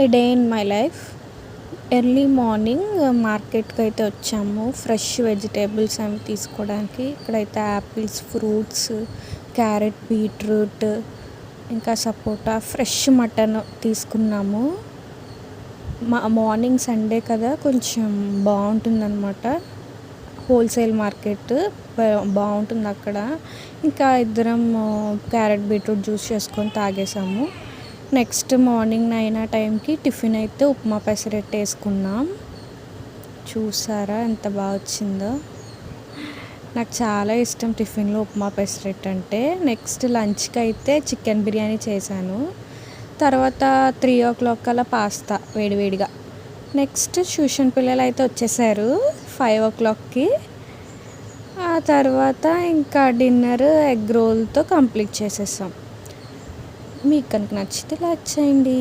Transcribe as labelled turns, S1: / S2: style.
S1: A day in my life. Early morning మార్కెట్కి అయితే వచ్చాము ఫ్రెష్ వెజిటేబుల్స్ అవి తీసుకోవడానికి. ఇక్కడైతే యాపిల్స్, ఫ్రూట్స్, క్యారెట్, బీట్రూట్, ఇంకా సపోటా, ఫ్రెష్ మటన్ తీసుకున్నాము. మార్నింగ్ సండే కదా, కొంచెం బాగుంటుందన్నమాట. హోల్సేల్ మార్కెట్ బాగుంటుంది అక్కడ. ఇంకా ఇద్దరం క్యారెట్, బీట్రూట్ జ్యూస్ చేసుకొని తాగేసాము. నెక్స్ట్ మార్నింగ్ 9 ఆ టైంకి టిఫిన్ అయితే ఉప్మా పెసరట్టు వేసుకున్నాం. చూసారా ఎంత బాగా వచ్చిందో. నాకు చాలా ఇష్టం టిఫిన్లో ఉప్మా పెసరట్టు అంటే. నెక్స్ట్ లంచ్కి అయితే చికెన్ బిర్యానీ చేశాను. తర్వాత 3 o'clock అలా పాస్తా వేడివేడిగా. నెక్స్ట్ ట్యూషన్ పిల్లలు అయితే వచ్చేసారు 5 o'clockకి. ఆ తర్వాత ఇంకా డిన్నర్ ఎగ్ రోల్తో కంప్లీట్ చేసేసాం. మీకు కనుక నచ్చితే లైక్ చేయండి.